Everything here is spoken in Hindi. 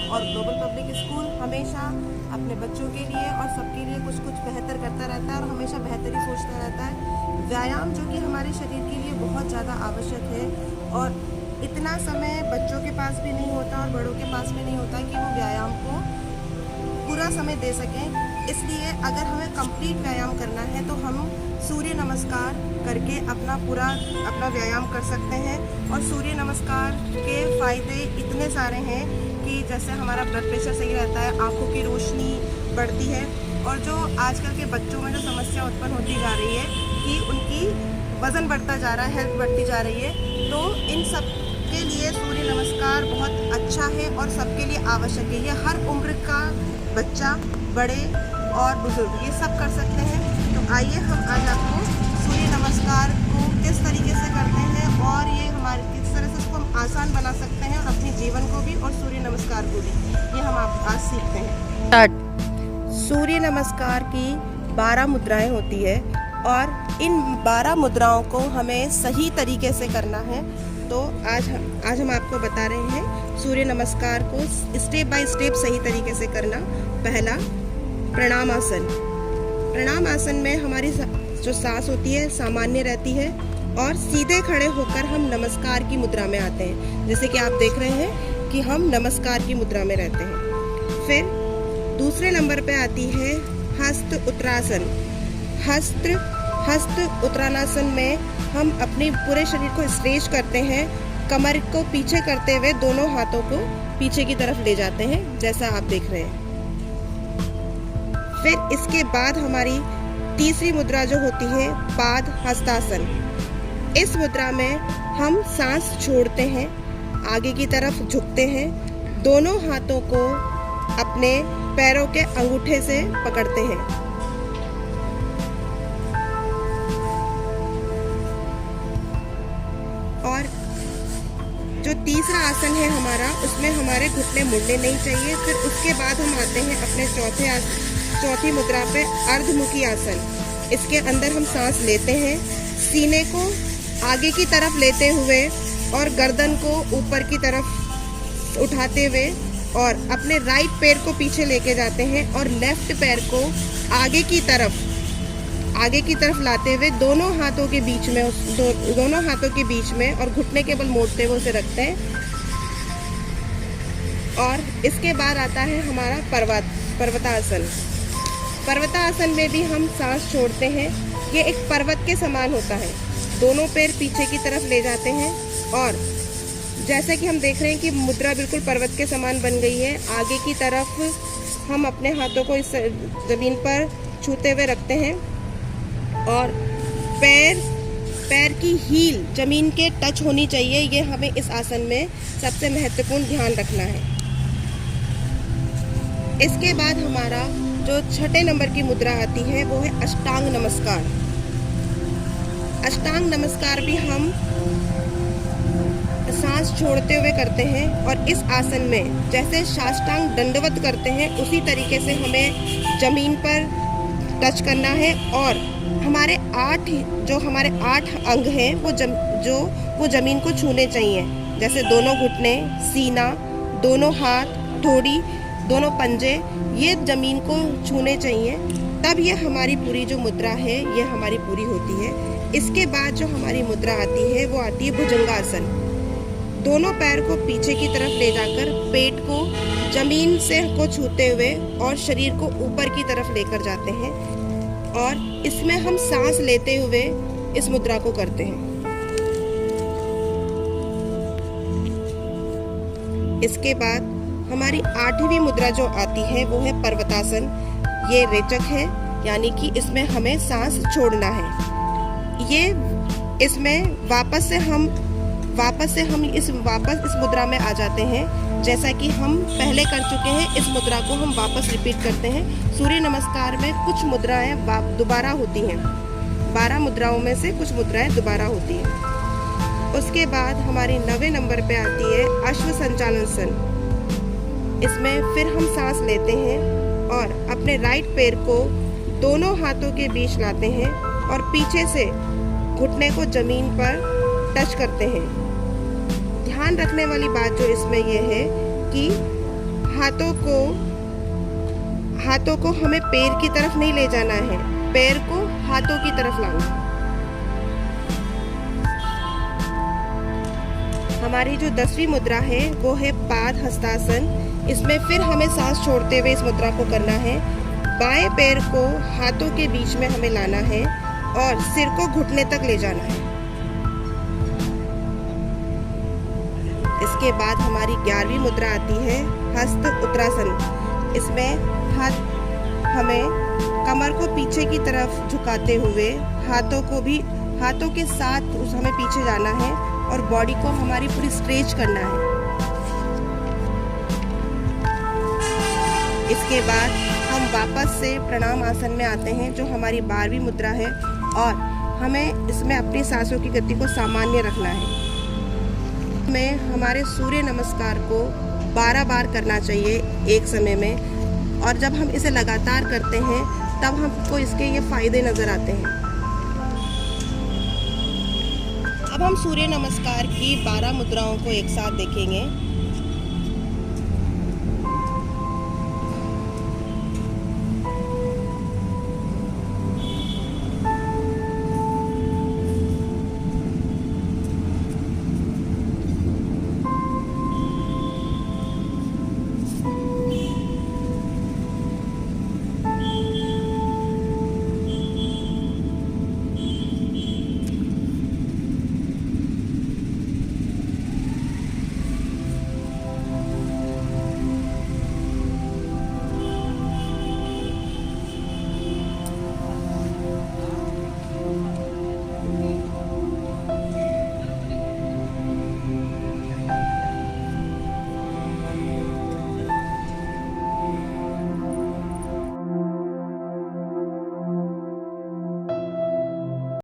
और ग्लोबल पब्लिक स्कूल हमेशा अपने बच्चों के लिए और सबके लिए कुछ कुछ बेहतर करता रहता है और हमेशा बेहतर ही सोचता रहता है। व्यायाम जो कि हमारे शरीर के लिए बहुत ज़्यादा आवश्यक है और इतना समय बच्चों के पास भी नहीं होता और बड़ों के पास भी नहीं होता कि वो व्यायाम को पूरा समय दे सकें। इसलिए अगर हमें कंप्लीट व्यायाम करना है तो हम सूर्य नमस्कार करके अपना व्यायाम कर सकते हैं। और सूर्य नमस्कार के फ़ायदे इतने सारे हैं कि जैसे हमारा ब्लड प्रेशर सही रहता है, आँखों की रोशनी बढ़ती है और जो आजकल के बच्चों में जो समस्या उत्पन्न होती जा रही है कि उनकी वज़न बढ़ता जा रहा है, हेल्थ बढ़ती जा रही है, तो इन सब के लिए सूर्य नमस्कार बहुत अच्छा है और सबके लिए आवश्यक है। ये हर उम्र का बच्चा, बड़े और बुजुर्ग ये सब कर सकते हैं। तो आइए हम आज आपको सूर्य नमस्कार को किस तरीके से करते हैं और ये हमारे किस तरह से इसको हम आसान बना सकते हैं और अपने जीवन को भी और सूर्य नमस्कार को भी, ये हम आज सीखते हैं। सूर्य नमस्कार की 12 मुद्राएं होती है और इन 12 मुद्राओं को हमें सही तरीके से करना है। तो आज हम आपको बता रहे हैं सूर्य नमस्कार को स्टेप बाय स्टेप सही तरीके से करना। पहला, प्रणाम आसन। प्रणाम आसन में हमारी जो सांस होती है सामान्य रहती है और सीधे खड़े होकर हम नमस्कार की मुद्रा में आते हैं, जैसे कि आप देख रहे हैं कि हम नमस्कार की मुद्रा में रहते हैं। फिर दूसरे नंबर पे आती है हस्त उत्तरासन। हस्त उत्तरासन में हम अपने पूरे शरीर को स्ट्रेच करते हैं, कमर को पीछे करते हुए दोनों हाथों को पीछे की तरफ ले जाते हैं, जैसा आप देख रहे हैं। फिर इसके बाद हमारी तीसरी मुद्रा जो होती है पाद हस्तासन। इस मुद्रा में हम सांस छोड़ते हैं, आगे की तरफ झुकते हैं, दोनों हाथों को अपने पैरों के अंगूठे से पकड़ते हैं और जो तीसरा आसन है हमारा, उसमें हमारे घुटने मुड़ने नहीं चाहिए। फिर उसके बाद हम आते हैं अपने चौथी मुद्रा पे अर्धमुखी आसन। इसके अंदर हम सांस लेते हैं, सीने को आगे की तरफ लेते हुए और गर्दन को ऊपर की तरफ उठाते हुए और अपने राइट पैर को पीछे लेके जाते हैं और लेफ्ट पैर को आगे की तरफ लाते हुए दोनों हाथों के बीच में और घुटने के बल मोड़ते हुए उसे रखते हैं। और इसके बाद आता है हमारा पर्वतासन। पर्वतासन में भी हम सांस छोड़ते हैं। ये एक पर्वत के समान होता है, दोनों पैर पीछे की तरफ ले जाते हैं और जैसे कि हम देख रहे हैं कि मुद्रा बिल्कुल पर्वत के समान बन गई है। आगे की तरफ हम अपने हाथों को इस जमीन पर छूते हुए रखते हैं और पैर की हील जमीन के टच होनी चाहिए। ये हमें इस आसन में सबसे महत्वपूर्ण ध्यान रखना है। इसके बाद हमारा जो छठे नंबर की मुद्रा आती है वो है अष्टांग नमस्कार। अष्टांग नमस्कार भी हम सांस छोड़ते हुए करते हैं और इस आसन में जैसे साष्टांग दंडवत करते हैं उसी तरीके से हमें जमीन पर टच करना है और हमारे 8 अंग हैं वो जमीन को छूने चाहिए, जैसे दोनों घुटने, सीना, दोनों हाथ, ठोड़ी, दोनों पंजे, ये जमीन को छूने चाहिए। तब ये हमारी पूरी जो मुद्रा है ये हमारी पूरी होती है। इसके बाद जो हमारी मुद्रा आती है वो आती है भुजंगासन। दोनों पैर को पीछे की तरफ ले जाकर पेट को जमीन से को छूते हुए और शरीर को ऊपर की तरफ लेकर जाते हैं और इसमें हम सांस लेते हुए इस मुद्रा को करते हैं। इसके बाद हमारी 8वीं मुद्रा जो आती है वो है पर्वतासन। ये रेचक है, यानी कि इसमें हमें सांस छोड़ना है। इसमें वापस इस मुद्रा में आ जाते हैं, जैसा कि हम पहले कर चुके हैं। इस मुद्रा को हम वापस रिपीट करते हैं। सूर्य नमस्कार में कुछ मुद्राएं दोबारा होती हैं, 12 मुद्राओं में से कुछ मुद्राएं दोबारा होती हैं। उसके बाद हमारी 9वें नंबर पे आती है अश्व संचालन। इसमें फिर हम सांस लेते हैं और अपने राइट पैर को दोनों हाथों के बीच लाते हैं और पीछे से घुटने को जमीन पर टच करते हैं। ध्यान रखने वाली बात जो इसमें यह है कि हाथों को हमें पैर की तरफ नहीं ले जाना है, पैर को हाथों की तरफ लाना है। हमारी जो 10वीं मुद्रा है वो है पाद हस्तासन। इसमें फिर हमें सांस छोड़ते हुए इस मुद्रा को करना है। बाएं पैर को हाथों के बीच में हमें लाना है और सिर को घुटने तक ले जाना है। इसके बाद हमारी 11वीं मुद्रा आती है हस्त उत्तरासन। इसमें हमें कमर को पीछे की तरफ झुकाते हुए हाथों के साथ हमें पीछे जाना है और बॉडी को हमारी पूरी स्ट्रेच करना है। इसके बाद हम वापस से प्रणाम आसन में आते हैं जो हमारी 12वीं मुद्रा है और हमें इसमें अपनी सांसों की गति को सामान्य रखना है। हमें हमारे सूर्य नमस्कार को 12 बार करना चाहिए एक समय में, और जब हम इसे लगातार करते हैं तब हमको इसके ये फायदे नज़र आते हैं। अब हम सूर्य नमस्कार की 12 मुद्राओं को एक साथ देखेंगे।